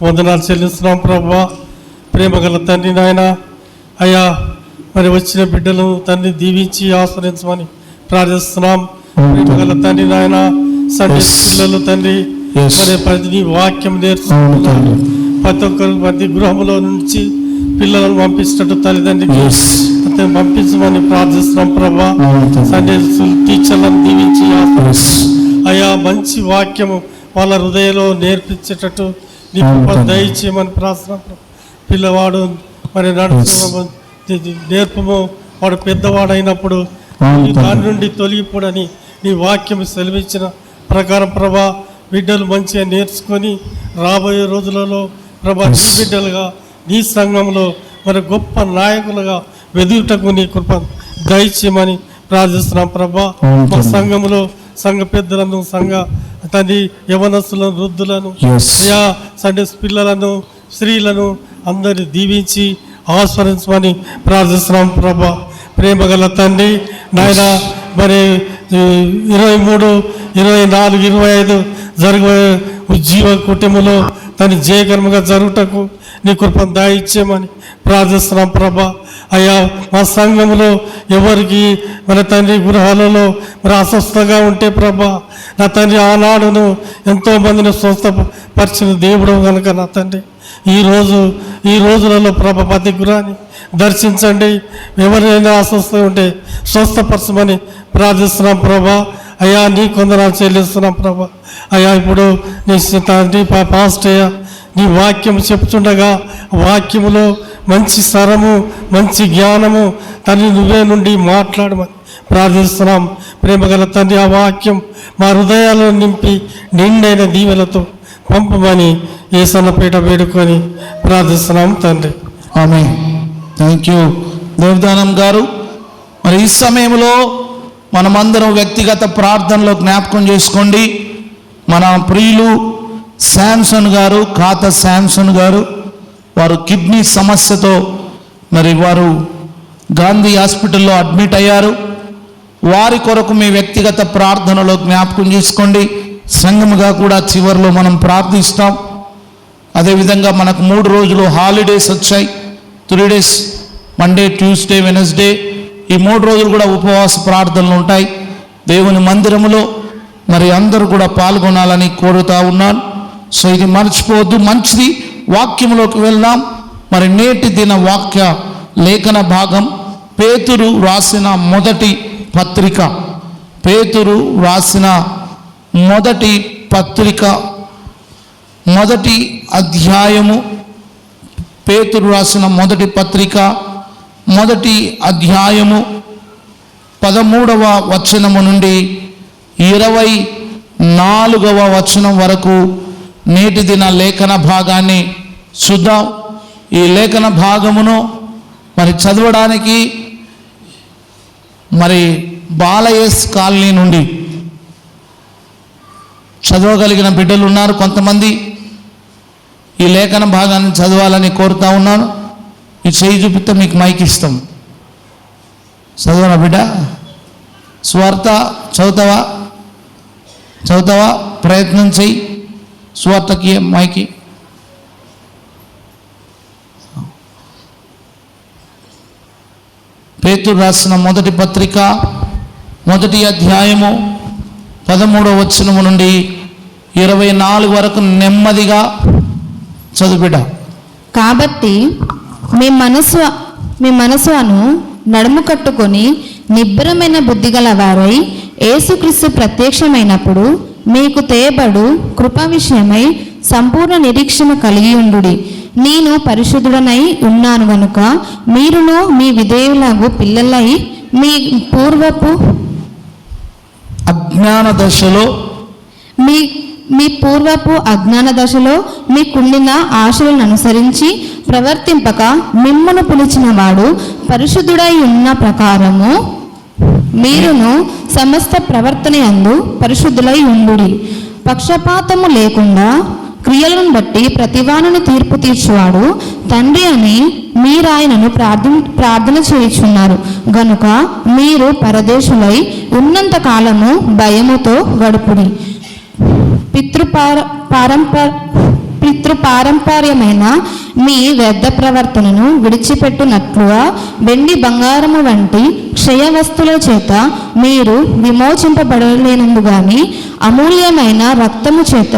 వందనాలు చెల్లిస్తున్నాం ప్రభువా. ప్రేమ గల తండ్రి నాయన, అయ్యా మరి వచ్చిన బిడ్డలు తండ్రి దీవించి ఆస్వాదించమని ప్రార్థిస్తున్నాం. ప్రేమ గల తండ్రి నాయన, సండే పిల్లలు తండ్రి మరి ప్రతి వాక్యం నేర్చుకుంటున్నారు. ప్రతి ఒక్కరు ప్రతి గృహంలో నుంచి పిల్లలను పంపించినట్టు తల్లిదండ్రికి పంపించమని ప్రార్థిస్తున్నాం ప్రభా. సండే టీచర్లను దీవించి అయ్యా మంచి వాక్యము వాళ్ళ హృదయంలో నేర్పించేటట్టు నీ దయచేయమని ప్రార్థన. పిల్లవాడు మరి నడుచు నేర్పము, వాడు పెద్దవాడైనప్పుడు దాని నుండి తొలగిపోడని నీ వాక్యం సెలవిచ్చిన ప్రకారం ప్రభా, బిడ్డలు మంచిగా నేర్చుకొని రాబోయే రోజులలో ప్రభా నీ బిడ్డలుగా నీ సంఘంలో మరి గొప్ప నాయకులుగా వెదుటకు నీ కృప దయచేయమని ప్రార్థిస్తున్నాం ప్రభా. మా సంఘంలో సంఘ పెద్దలను, సంఘ తండ్రి యవనస్తులను, వృద్ధులను, అయ్యా సండే పిల్లలను, స్త్రీలను అందరినీ దీవించి ఆస్వాదించమని ప్రార్థిస్తున్నాం ప్రభా. ప్రేమ గల తండ్రి నాయన, మరి 23, 24, 25 జరగబోయే ఉజ్జీవ కుటుంబంలో తను జయకరముగా జరుగుటకు నీ కృపను దయచేయమని ప్రార్థిస్తున్నాం ప్రభా. అయ్యా మా సంఘంలో ఎవరికి మన తండ్రి గృహాలలో మరి అస్వస్థగా ఉంటే ప్రభా, నా తండ్రి ఆనాడును ఎంతోమందిని స్వస్థపరిచిన దేవుడు కనుక నా తండ్రి ఈ రోజులలో ప్రభా ప్రతి గృహాన్ని దర్శించండి. ఎవరైనా అస్వస్థ ఉంటే స్వస్థపరచమని ప్రార్థిస్తున్నాం ప్రభా. అయ్యా నీ కొందనాలు చెల్లిస్తున్నాం ప్రభా. అయ్యా ఇప్పుడు నీ తండ్రి పాస్టయ్య నీ వాక్యం చెప్తుండగా వాక్యములో మంచి స్వరము, మంచి జ్ఞానము తండ్రి నువ్వే నుండి మాట్లాడమని ప్రార్థిస్తున్నాం. ప్రేమగల తండ్రి ఆ వాక్యం మా హృదయాలను నింపి నిండైన దీవెలతో పంపమని యేసన్నపేట వేడుకొని ప్రార్థిస్తున్నాం తండ్రి. ఆమేన్. థ్యాంక్ యూ దేవదానం గారు. మరి ఈ సమయంలో మనమందరం వ్యక్తిగత ప్రార్థనలో జ్ఞాపకం చేసుకోండి. మన ప్రియులు శాంసన్ గారు, ఖాతా శాంసన్ గారు, వారు కిడ్నీ సమస్యతో మరి వారు గాంధీ హాస్పిటల్లో అడ్మిట్ అయ్యారు. వారి కొరకు మీ వ్యక్తిగత ప్రార్థనలో జ్ఞాపకం చేసుకోండి. సంఘముగా కూడా చివరిలో మనం ప్రార్థిస్తాం. అదేవిధంగా మనకు 3 రోజులు హాలిడేస్ వచ్చాయి. 3 days, మండే, ట్యూస్డే, వెనస్డే. ఈ 3 రోజులు కూడా ఉపవాస ప్రార్థనలు ఉంటాయి. దేవుని మందిరములో మరి అందరూ కూడా పాల్గొనాలని కోరుతా ఉన్నాను. సో ఇది మర్చిపోవద్దు. మంచిది. వాక్యంలోకి వెళ్దాం. మరి నేటి దిన వాక్య లేఖన భాగం పేతురు రాసిన మొదటి పత్రిక, పేతురు రాసిన మొదటి పత్రిక, మొదటి అధ్యాయము, పేతురు రాసిన మొదటి పత్రిక, మొదటి అధ్యాయము 13వ వచనము నుండి 24వ వచనం వరకు నేటి దిన లేఖన భాగాన్ని చూద్దాం. ఈ లేఖన భాగమును మరి చదవడానికి మరి బాలయస్ కాలనీ నుండి చదవగలిగిన బిడ్డలు ఉన్నారు. కొంతమంది ఈ లేఖన భాగాన్ని చదవాలని కోరుతా ఉన్నాను. ఈ చేయి చూపితే మీకు మైక్ ఇస్తాం. చదవనా బిడ్డ? స్వార్థ చదువుతావా? ప్రయత్నం చెయ్యి. స్వార్థకి మైకి. పేతురు రాసిన మొదటి పత్రిక, మొదటి అధ్యాయము 13వ వచనము నుండి 24 వరకు నెమ్మదిగా చదువుబిడ్డ. కాబట్టి మీ మనసును నడుము కట్టుకొని నిబ్బరమైన బుద్ధిగల వారై యేసుక్రీస్తు ప్రత్యక్షమైనప్పుడు మీకు తేబడు కృప విషయమై సంపూర్ణ నిరీక్షణ కలిగి ఉండుడి. నేను పరిశుద్ధుడనై ఉన్నాను గనుక మీరును మీ విధేయులకు పిల్లలై మీ పూర్వపు అజ్ఞాన దశలో మీకుండిన ఆశలను అనుసరించి ప్రవర్తింపక మిమ్మును పిలిచిన వాడు పరిశుద్ధుడై ఉన్న ప్రకారము మీరును సమస్త ప్రవర్తన యందు పరిశుద్ధులై ఉండుడి. పక్షపాతము లేకుండా క్రియలను బట్టి ప్రతివానిని తీర్పు తీర్చువాడు తండ్రి అని మీరాయనను ప్రార్థన చేయుచున్నారు గనుక మీరు పరదేశులై ఉన్నంత కాలము భయముతో గడుపుడి. పితృపారంపర్యమైన మీ వ్యర్థ ప్రవర్తనను విడిచిపెట్టునట్లుగా వెండి బంగారము వంటి క్షయ వస్తువుల చేత మీరు విమోచింపబడలేనందు గాని అమూల్యమైన రక్తము చేత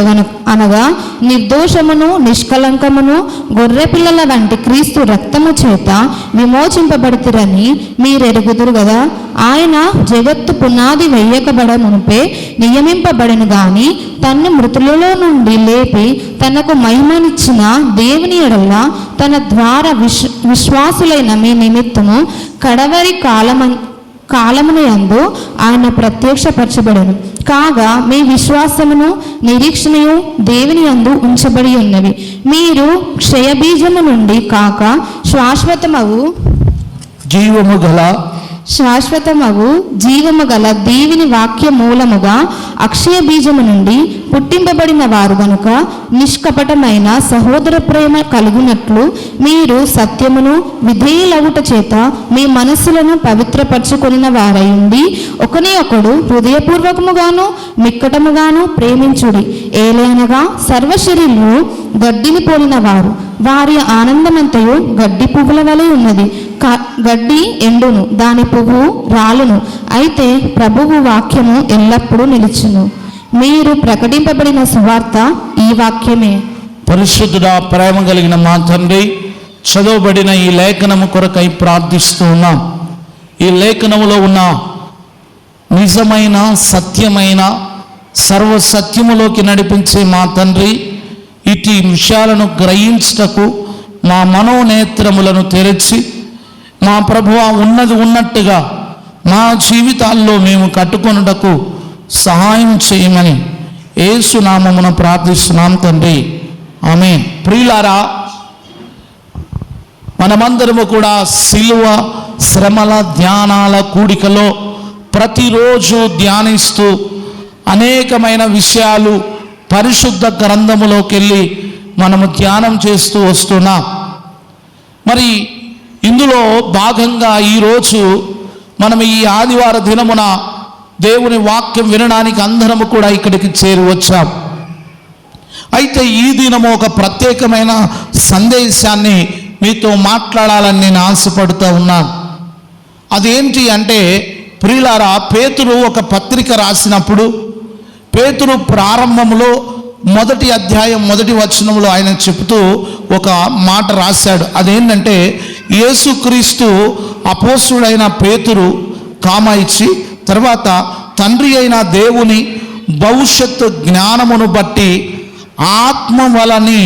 అనగా నిర్దోషమును నిష్కలంకమును గొర్రెపిల్లల వంటి క్రీస్తు రక్తము చేత విమోచింపబడుతురని మీరెరుగుదురు కదా. ఆయన జగత్తు పునాది వేయకబడ మునిపే నియమింపబడెను గాని తన్ను మృతులలో నుండి లేపి తనకు మహిమనిచ్చిన దేవుని ఎడల తన ద్వారా విశ్వాసులైన మీ నిమిత్తము కడవరి కాలమును యందు ఆయన ప్రత్యక్షపరచబడను. కాగా మీ విశ్వాసమును నిరీక్షణయు దేవుని యందు ఉంచబడి ఉన్నవి. మీరు క్షయబీజము నుండి కాక శాశ్వతమగు జీవము గల దేవుని వాక్య మూలముగా అక్షయ బీజము నుండి పుట్టింపబడిన వారు గనుక నిష్కపటమైన సహోదర ప్రేమ కలుగునట్లు మీరు సత్యమును విధేయులవుట చేత మీ మనస్సులను పవిత్రపరచుకొనిన వారై ఉండి ఒకని ఒకడు హృదయపూర్వకముగాను మిక్కటముగాను ప్రేమించుడి. ఏలైనగా సర్వశరీరులు గడ్డిని పోలిన వారు, వారి ఆనందమంతయు గడ్డి పువ్వుల వలె ఉన్నది. గడ్డి ఎండును, దాని పువ్వు రాలును, అయితే ప్రభువు వాక్యము ఎల్లప్పుడూ నిలుచును. మీరు ప్రకటింపబడిన సువార్త ఈ వాక్యమే. పరిశుద్ధుడా, ప్రేమ కలిగిన మా తండ్రి, చదవబడిన ఈ లేఖనము కొరకై ప్రార్థిస్తూ ఉన్నాం. ఈ లేఖనములో ఉన్న నిజమైన సత్యమైన సర్వసత్యములోకి నడిపించే మా తండ్రి, ఇటు విషయాలను గ్రహించుటకు మా మనోనేత్రములను తెరచి మా ప్రభువా ఉన్నది ఉన్నట్టుగా మా జీవితాల్లో మేము కట్టుకొనుటకు సహాయం చేయమని యేసు నామమున ప్రార్థిస్తున్నాం తండ్రి, ఆమేన్. ప్రియులారా, మనమందరము కూడా సిలువ శ్రమల ధ్యానాల కూడికలో ప్రతిరోజు ధ్యానిస్తూ అనేకమైన విషయాలు పరిశుద్ధ గ్రంథములోకి వెళ్ళి మనము ధ్యానం చేస్తూ వస్తున్నాం. మరి ఇందులో భాగంగా ఈరోజు మనం ఈ ఆదివార దినమున దేవుని వాక్యం వినడానికి అందరము కూడా ఇక్కడికి చేరి వచ్చాం. అయితే ఈ దినము ఒక ప్రత్యేకమైన సందేశాన్ని మీతో మాట్లాడాలని నేను ఆశపడుతూ ఉన్నాను. అదేంటి అంటే, ప్రియులారా, పేతురు ఒక పత్రిక రాసినప్పుడు పేతురు ప్రారంభంలో 1వ అధ్యాయం 1వ వచనంలో ఆయన చెబుతూ ఒక మాట రాశాడు. అదేంటంటే, యేసుక్రీస్తు అపోస్తుడైన పేతురు కామా ఇచ్చి తర్వాత తండ్రి అయిన దేవుని భవిష్యత్తు జ్ఞానమును బట్టి ఆత్మ వలని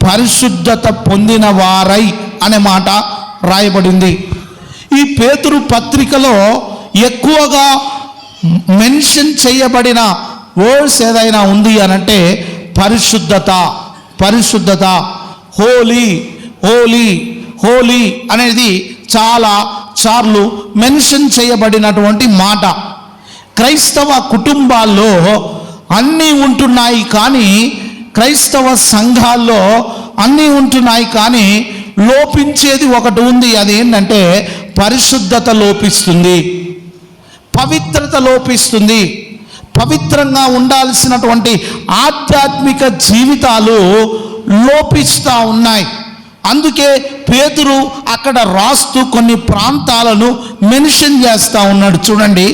పరిశుద్ధత పొందిన వారై అనే మాట రాయబడింది. ఈ పేతురు పత్రికలో ఎక్కువగా మెన్షన్ చేయబడిన వర్డ్స్ ఏదైనా ఉంది అనంటే పరిశుద్ధత, పరిశుద్ధత, హోలీ, హోలీ, హోలీ అనేది చాలా సార్లు మెన్షన్ చేయబడినటువంటి మాట. క్రైస్తవ కుటుంబాల్లో అన్నీ ఉంటున్నాయి కానీ, క్రైస్తవ సంఘాల్లో అన్నీ ఉంటున్నాయి కానీ లోపించేది ఒకటి ఉంది. అదేంటంటే పరిశుద్ధత లోపిస్తుంది, పవిత్రత లోపిస్తుంది. పవిత్రంగా ఉండాల్సినటువంటి ఆధ్యాత్మిక జీవితాలు లోపిస్తూ ఉన్నాయి. అందుకే పేతురు అక్కడ రాస్తూ కొన్ని ప్రాంతాలను మెన్షన్ చేస్తూ ఉన్నాడు. చూడండి,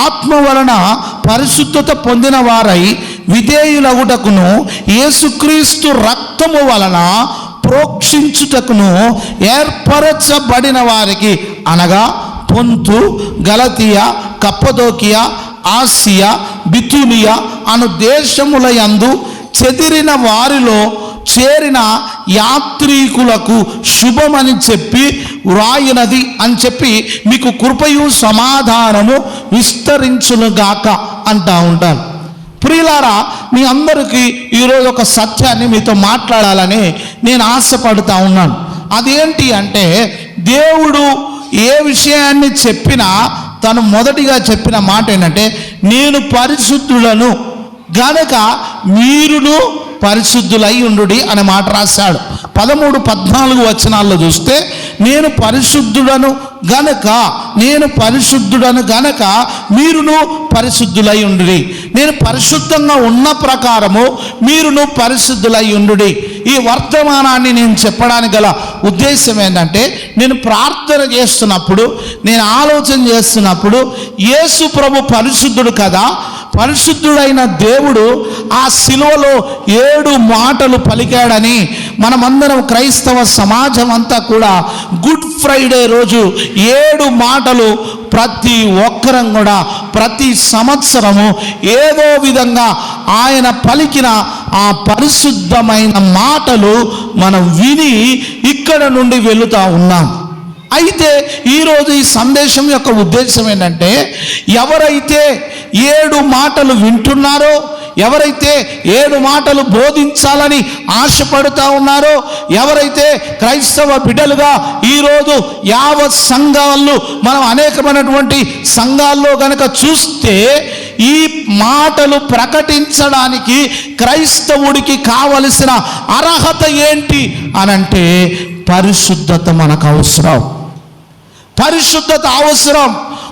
ఆత్మ వలన పరిశుద్ధత పొందిన వారై విధేయులగుటకును యేసుక్రీస్తు రక్తము వలన ప్రోక్షించుటకును ఏర్పరచబడిన వారికి, అనగా పొంతు, గలతీయ, కప్పదోకియా, ఆసియా, బితునియా అను దేశముల యందు చెదిరిన వారిలో చేరిన యాత్రికులకు శుభమని చెప్పి వ్రాయినది అని చెప్పి మీకు కృపయు సమాధానము విస్తరించునుగాక అంటా ఉంటాను. ప్రియులారా, మీ అందరికీ ఈరోజు ఒక సత్యాన్ని మీతో మాట్లాడాలని నేను ఆశపడుతూ ఉన్నాను. అదేంటి అంటే, దేవుడు ఏ విషయాన్ని చెప్పినా తను మొదటిగా చెప్పిన మాట ఏంటంటే, నేను పరిశుద్ధులను గనక మీరును పరిశుద్ధులై ఉండుడి అనే మాట రాశాడు. 13-14 వచనాల్లో చూస్తే నేను పరిశుద్ధుడను గనక మీరును పరిశుద్ధులై ఉండుడి. నేను పరిశుద్ధంగా ఉన్న ప్రకారము మీరును పరిశుద్ధులై ఉండుడి. ఈ వర్తమానాన్ని నేను చెప్పడానికి గల ఉద్దేశం ఏంటంటే, నేను ప్రార్థన చేస్తున్నప్పుడు, నేను ఆలోచన చేస్తున్నప్పుడు, యేసు ప్రభు పరిశుద్ధుడు కదా, పరిశుద్ధుడైన దేవుడు ఆ శిలువలో 7 మాటలు పలికాడని మనమందరం క్రైస్తవ సమాజం అంతా కూడా గుడ్ ఫ్రైడే రోజు 7 మాటలు ప్రతి ఒక్కరం కూడా ప్రతి సంవత్సరము ఏదో విధంగా ఆయన పలికిన ఆ పరిశుద్ధమైన మాటలు మనం విని ఇక్కడ నుండి వెళుతూ ఉన్నాం. అయితే ఈరోజు ఈ సందేశం యొక్క ఉద్దేశం ఏంటంటే, ఎవరైతే 7 మాటలు వింటున్నారో, ఎవరైతే 7 మాటలు బోధించాలని ఆశపడుతూ ఉన్నారో, ఎవరైతే క్రైస్తవ బిడ్డలుగా ఈరోజు యావత్ సంఘాల్లో మనం అనేకమైనటువంటి సంఘాల్లో గనక చూస్తే, ఈ మాటలు ప్రకటించడానికి క్రైస్తవుడికి కావలసిన అర్హత ఏంటి అనంటే, పరిశుద్ధత మనకు అవసరం. పరిశుద్ధత అవసరం.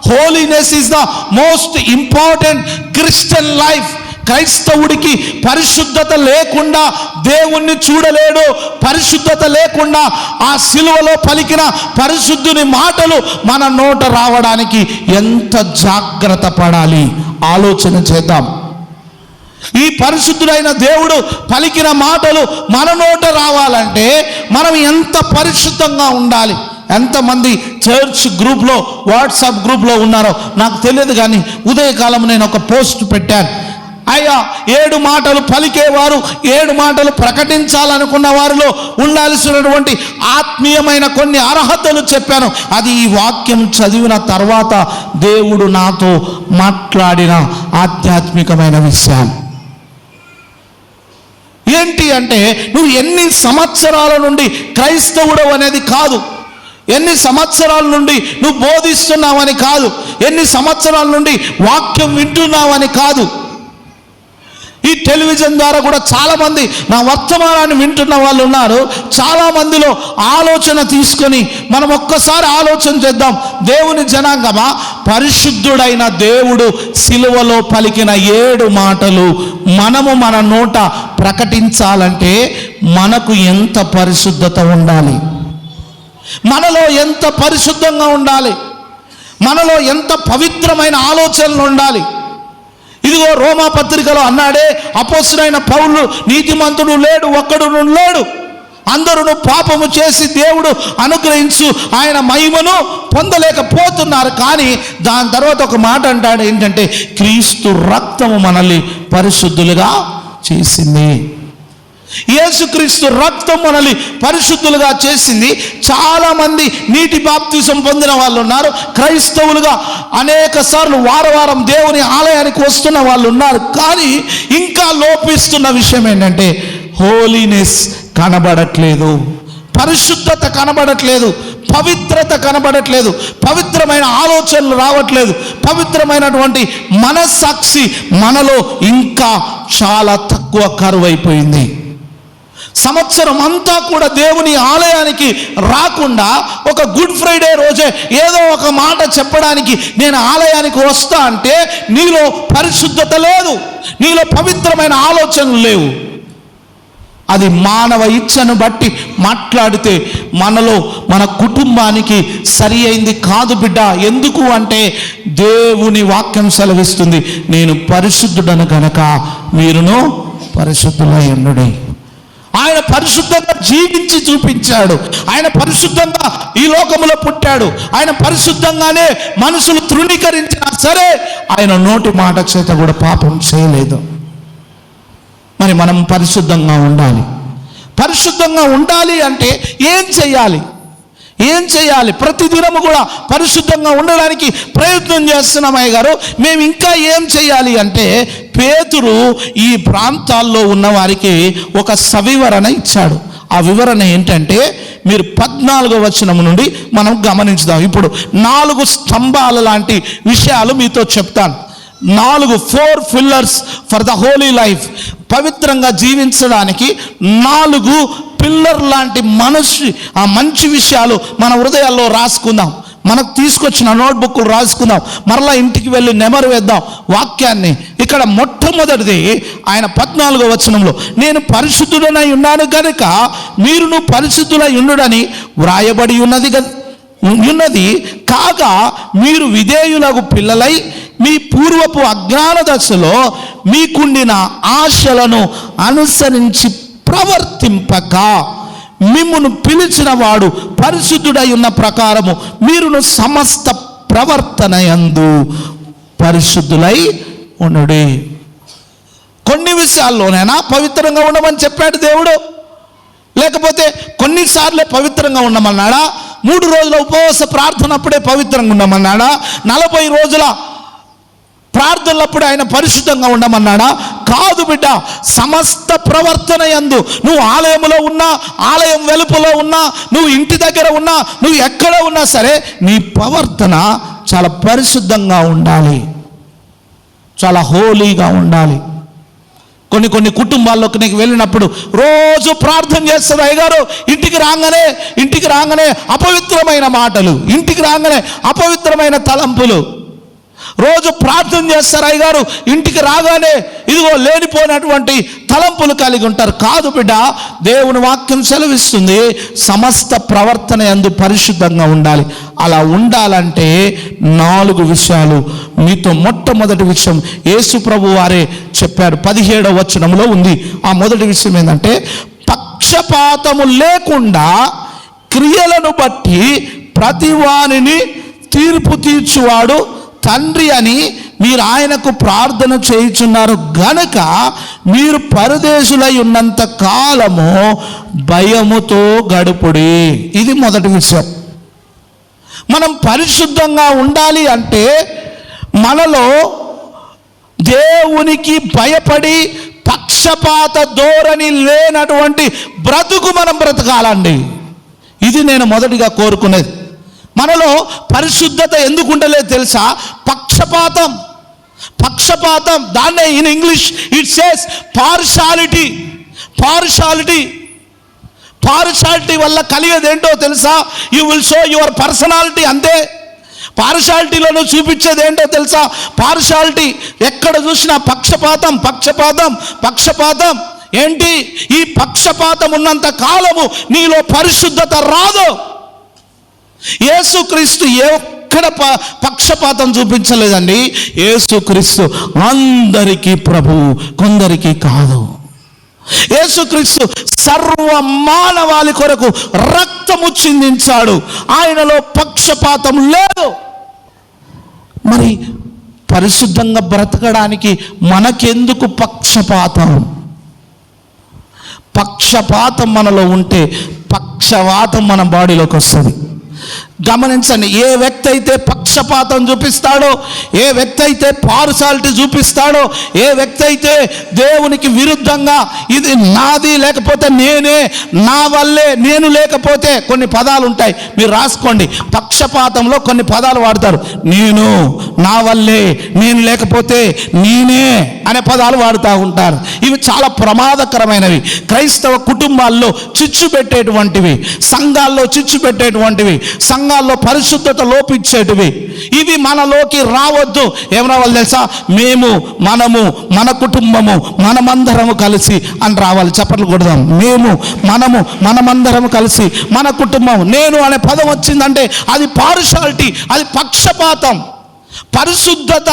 Holiness is the most important Christian life. క్రైస్తవుడికి పరిశుద్ధత లేకుండా దేవుణ్ణి చూడలేడు. పరిశుద్ధత లేకుండా ఆ సిలువలో పలికిన పరిశుద్ధుని మాటలు మన నోట రావడానికి ఎంత జాగ్రత్త పడాలి ఆలోచన చేద్దాం. ఈ పరిశుద్ధుడైన దేవుడు పలికిన మాటలు మన నోట రావాలంటే మనం ఎంత పరిశుద్ధంగా ఉండాలి. ఎంతమంది చర్చ్ గ్రూప్లో, వాట్సాప్ గ్రూప్లో ఉన్నారో నాకు తెలియదు, కానీ ఉదయకాలం నేను ఒక పోస్ట్ పెట్టాను. అయ్యా, 7 మాటలు పలికేవారు, 7 మాటలు ప్రకటించాలనుకున్న వారిలో ఉండాల్సినటువంటి ఆత్మీయమైన కొన్ని అర్హతలు చెప్పాను. అది ఈ వాక్యం చదివిన తర్వాత దేవుడు నాతో మాట్లాడిన ఆధ్యాత్మికమైన విషయాలు ఏంటి అంటే, నువ్వు ఎన్ని సంవత్సరాల నుండి క్రైస్తవుడు అనేది కాదు, ఎన్ని సంవత్సరాల నుండి నువ్వు బోధిస్తున్నావని కాదు, ఎన్ని సంవత్సరాల నుండి వాక్యం వింటున్నావని కాదు. ఈ టెలివిజన్ ద్వారా కూడా చాలామంది నా వర్తమానాన్ని వింటున్న వాళ్ళు ఉన్నారు. చాలామందిలో ఆలోచన తీసుకొని మనం ఒక్కసారి ఆలోచన చేద్దాం. దేవుని జనాంగమా, పరిశుద్ధుడైన దేవుడు సిలువలో పలికిన 7 మాటలు మనము మన నోట ప్రకటించాలంటే మనకు ఎంత పరిశుద్ధత ఉండాలి, మనలో ఎంత పరిశుద్ధంగా ఉండాలి, మనలో ఎంత పవిత్రమైన ఆలోచనలు ఉండాలి. ఇదిగో రోమా పత్రికలో అన్నాడే అపోస్తలుడైన పౌలు, నీతిమంతుడు లేడు, ఒక్కడును లేడు, అందరూ పాపము చేసి దేవుడు అనుగ్రహించు ఆయన మహిమను పొందలేకపోతున్నారు. కానీ దాని తర్వాత ఒక మాట అంటాడు, ఏంటంటే క్రీస్తు రక్తము మనల్ని పరిశుద్ధులుగా చేసింది. యేసుక్రీస్తు రక్తం మనల్ని పరిశుద్ధులుగా చేసింది. చాలామంది నీటి బాప్తిసం పొందిన వాళ్ళు ఉన్నారు, క్రైస్తవులుగా అనేక సార్లు వారం దేవుని ఆలయానికి వస్తున్న వాళ్ళు ఉన్నారు. కానీ ఇంకా లోపిస్తున్న విషయం ఏంటంటే, హోలీనెస్ కనబడట్లేదు, పరిశుద్ధత కనబడట్లేదు, పవిత్రత కనబడట్లేదు, పవిత్రమైన ఆలోచనలు రావట్లేదు, పవిత్రమైనటువంటి మనస్సాక్షి మనలో ఇంకా చాలా తక్కువ కరువైపోయింది. సంవత్సరం అంతా కూడా దేవుని ఆలయానికి రాకుండా ఒక గుడ్ ఫ్రైడే రోజే ఏదో ఒక మాట చెప్పడానికి నేను ఆలయానికి వస్తా అంటే నీలో పరిశుద్ధత లేదు, నీలో పవిత్రమైన ఆలోచనలు లేవు. అది మానవ ఇచ్చను బట్టి మాట్లాడితే మనలో, మన కుటుంబానికి సరి అయింది కాదు బిడ్డ. ఎందుకు అంటే దేవుని వాక్యం సెలవిస్తుంది, నేను పరిశుద్ధుడను గనక మీరును పరిశుద్ధులై ఉండుడి. ఆయన పరిశుద్ధంగా జీవించి చూపించాడు, ఆయన పరిశుద్ధంగా ఈ లోకములో పుట్టాడు, ఆయన పరిశుద్ధంగానే మనుషులు తృణీకరించినా సరే ఆయన నోటి మాట చేత కూడా పాపం చేయలేదు. మరి మనం పరిశుద్ధంగా ఉండాలి. పరిశుద్ధంగా ఉండాలి అంటే ఏం చేయాలి? ప్రతిదినము కూడా పరిశుద్ధంగా ఉండడానికి ప్రయత్నం చేస్తున్నాం. అయ్య గారు, మేము ఇంకా ఏం చేయాలి అంటే, పేతురు ఈ ప్రాంతాల్లో ఉన్న వారికి ఒక సవివరణ ఇచ్చాడు. ఆ వివరణ ఏంటంటే, మీరు 14వ వచనం నుండి మనం గమనించుదాం. ఇప్పుడు 4 స్తంభాల లాంటి విషయాలు మీతో చెప్తాను. 4 pillars for the Holi life. పవిత్రంగా జీవించడానికి 4 పిల్లర్ లాంటి ఆ మంచి విషయాలు మన హృదయాల్లో రాసుకుందాం. మనకు తీసుకొచ్చిన నోట్బుక్లు రాసుకుందాం. మరలా ఇంటికి వెళ్ళి నెమరు వేద్దాం వాక్యాన్ని. ఇక్కడ మొట్టమొదటిది ఆయన 14వ వచనంలో, నేను పరిశుద్ధుడనై ఉన్నాను గనుక మీరును పరిశుద్ధులై ఉండుడని వ్రాయబడి ఉన్నది కాగా మీరు విధేయులకు పిల్లలై మీ పూర్వపు అజ్ఞాన దశలో మీకుండిన ఆశలను అనుసరించి ప్రవర్తింపక మిమ్మును పిలిచిన వాడు పరిశుద్ధుడై ఉన్న ప్రకారము మీరును సమస్త ప్రవర్తన యందు పరిశుద్ధులై ఉండుడి. కొన్ని విషయాల్లోనైనా పవిత్రంగా ఉండమని చెప్పాడు దేవుడు, లేకపోతే కొన్నిసార్లే పవిత్రంగా ఉండమన్నాడా? 3 రోజుల ఉపవాస ప్రార్థన అప్పుడే పవిత్రంగా ఉండమన్నాడా? 40 రోజుల ప్రార్థనలప్పుడు ఆయన పరిశుద్ధంగా ఉండమన్నాడా? కాదు బిడ్డ. సమస్త ప్రవర్తన యందు, నువ్వు ఆలయంలో ఉన్నా, ఆలయం వెలుపలో ఉన్నా, నువ్వు ఇంటి దగ్గర ఉన్నా, నువ్వు ఎక్కడ ఉన్నా సరే నీ ప్రవర్తన చాలా పరిశుద్ధంగా ఉండాలి, చాలా హోలీగా ఉండాలి. కొన్ని కుటుంబాల్లోకి నీకు వెళ్ళినప్పుడు రోజు ప్రార్థన చేస్తుంది అయ్యగారు, ఇంటికి రాగానే అపవిత్రమైన మాటలు, ఇంటికి రాగానే అపవిత్రమైన తలంపులు. రోజు ప్రార్థన చేస్తారు అయ్యగారు, ఇంటికి రాగానే ఇదిగో లేనిపోయినటువంటి తలంపులు కలిగి ఉంటారు. కాదు బిడ్డ, దేవుని వాక్యం సెలవిస్తుంది సమస్త ప్రవర్తన యందు పరిశుద్ధంగా ఉండాలి. అలా ఉండాలంటే 4 విషయాలు. మీతో మొట్టమొదటి విషయం యేసు ప్రభు వారే చెప్పారు, 17వ వచనంలో ఉంది. ఆ మొదటి విషయం ఏంటంటే, పక్షపాతము లేకుండా క్రియలను బట్టి ప్రతివానిని తీర్పు తీర్చువాడు తండ్రి అని మీరు ఆయనకు ప్రార్థన చేయుచున్నారు గనుక మీరు పరదేశులై ఉన్నంత కాలము భయముతో గడుపుడి. ఇది మొదటి విషయం. మనం పరిశుద్ధంగా ఉండాలి అంటే మనలో దేవునికి భయపడి పక్షపాత ధోరణి లేనటువంటి బ్రతుకు మనం బ్రతకాలండి. ఇది నేను మొదటిగా కోరుకునేది. మనలో పరిశుద్ధత ఎందుకు ఉండలేదు తెలుసా? పక్షపాతం దాన్నే in English it says partiality వల్ల కలిగేది ఏంటో తెలుసా? You will show your personality. అంతే. పార్షాలిటీలో నువ్వు చూపించేది ఏంటో తెలుసా? పార్షాలిటీ. ఎక్కడ చూసినా పక్షపాతం. ఏంటి? ఈ పక్షపాతం ఉన్నంత కాలము నీలో పరిశుద్ధత రాదు. యేసుక్రీస్తు ఎక్కడ పక్షపాతం చూపించలేదండి. యేసుక్రీస్తు అందరికీ ప్రభువు, కొందరికి కాదు. యేసుక్రీస్తు సర్వ మానవాళి కొరకు రక్తము చిందించాడు. ఆయనలో పక్షపాతం లేదు. మరి పరిశుద్ధంగా బ్రతకడానికి మనకెందుకు పక్షపాతం మనలో ఉంటే పక్షవాతం మన బాడీలోకి వస్తుంది. గమనించండి, ఏ వ్యక్తి అయితే పక్షపాతం చూపిస్తాడో, ఏ వ్యక్తి అయితే పార్షాలిటీ చూపిస్తాడో, ఏ వ్యక్తి అయితే దేవునికి విరుద్ధంగా ఇది నాది లేకపోతే నేనే, నా వల్లే, నేను లేకపోతే కొన్ని పదాలు ఉంటాయి, మీరు రాసుకోండి. పక్షపాతంలో కొన్ని పదాలు వాడతారు. నేను, నా వల్లే, నేను లేకపోతే నేనే అనే పదాలు వాడుతూ ఉంటారు. ఇవి చాలా ప్రమాదకరమైనవి. క్రైస్తవ కుటుంబాల్లో చిచ్చు పెట్టేటువంటివి, సంఘాల్లో చిచ్చు పెట్టేటువంటివి, సంఘాల్లో పరిశుద్ధత లోపించేటివి. ఇవి మనలోకి రావద్దు. ఏం రావాలి తెలుసా? మనము, మన కుటుంబము, మనమందరము కలిసి అని రావాలి. చప్పట్లు కొడదాం. మనమందరము కలిసి, మన కుటుంబం. నేను అనే పదం వచ్చిందంటే అది పార్షాలిటీ, అది పక్షపాతం. పరిశుద్ధత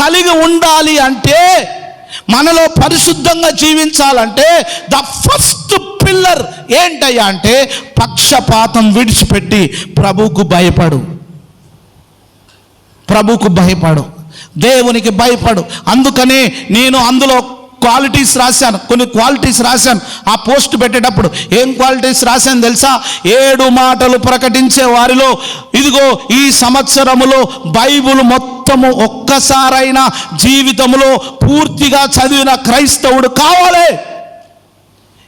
కలిగి ఉండాలి అంటే, మనలో పరిశుద్ధంగా జీవించాలంటే ద ఫస్ట్ పిల్లర్ ఏంటయ్యా అంటే పక్షపాతం విడిచిపెట్టి ప్రభువుకు భయపడు, దేవునికి భయపడు. అందుకనే నేను అందులో కొన్ని క్వాలిటీస్ రాశాను. ఆ పోస్ట్ పెట్టేటప్పుడు ఏం క్వాలిటీస్ రాశాను తెలుసా? 7 మాటలు ప్రకటించే వారిలో ఇదిగో ఈ సంవత్సరములో బైబిల్ మొత్తము ఒక్కసారైనా జీవితంలో పూర్తిగా చదివిన క్రైస్తవుడు కావాలి.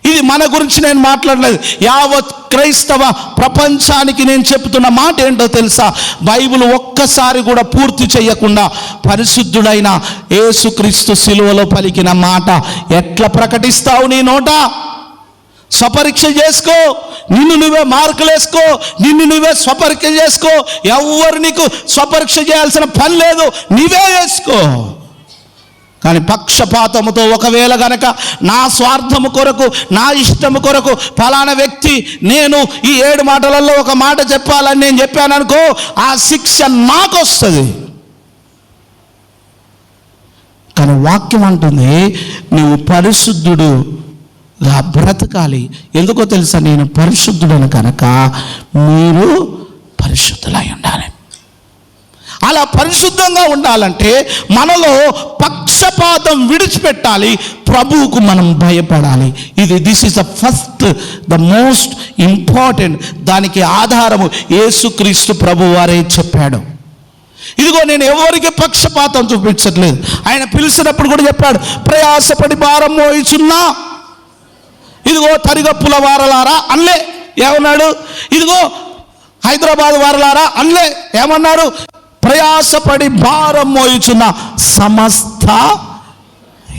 ఇది మన గురించి నేను మాట్లాడలేదు, యావత్ క్రైస్తవ ప్రపంచానికి నేను చెప్తున్న మాట ఏంటో తెలుసా? బైబిల్ ఒక్కసారి కూడా పూర్తి చేయకుండా పరిశుద్ధుడైన యేసుక్రీస్తు శిలువలో పలికిన మాట ఎట్లా ప్రకటిస్తావు నీ నోట? స్వపరీక్ష చేసుకో, నిన్ను నువ్వే మార్కులు వేసుకో, నిన్ను నువ్వే స్వపరీక్ష చేసుకో. ఎవరు నీకు స్వపరీక్ష చేయాల్సిన పని లేదు, నీవే చేసుకో. కానీ పక్షపాతముతో ఒకవేళ గనక నా స్వార్థము కొరకు, నా ఇష్టము కొరకు ఫలానా వ్యక్తి నేను ఈ 7 మాటలలో ఒక మాట చెప్పాలని నేను చెప్పాను అనుకో, ఆ శిక్ష నాకు వస్తుంది. కానీ వాక్యం అంటుంది నువ్వు పరిశుద్ధుడుగా బ్రతకాలి. ఎందుకో తెలుసా? నేను పరిశుద్ధుడను కనుక మీరు పరిశుద్ధులై ఉండాలి. అలా పరిశుద్ధంగా ఉండాలంటే మనలో పక్షపాతం విడిచిపెట్టాలి, ప్రభువుకు మనం భయపడాలి. This is the first, the most important. దానికి ఆధారము యేసుక్రీస్తు ప్రభు వారే చెప్పాడు. ఇదిగో నేను ఎవరికి పక్షపాతం చూపించట్లేదు. ఆయన పిలిచినప్పుడు కూడా చెప్పాడు, ప్రయాసపడి భారం మోయిచున్నా ఇదిగో తరిగప్పుల వారలారా అనలే. ఏమన్నాడు? ఇదిగో హైదరాబాద్ వారలారా అనలే. ఏమన్నాడు? ప్రయాసపడి భారం మోయిచున్న సమస్త,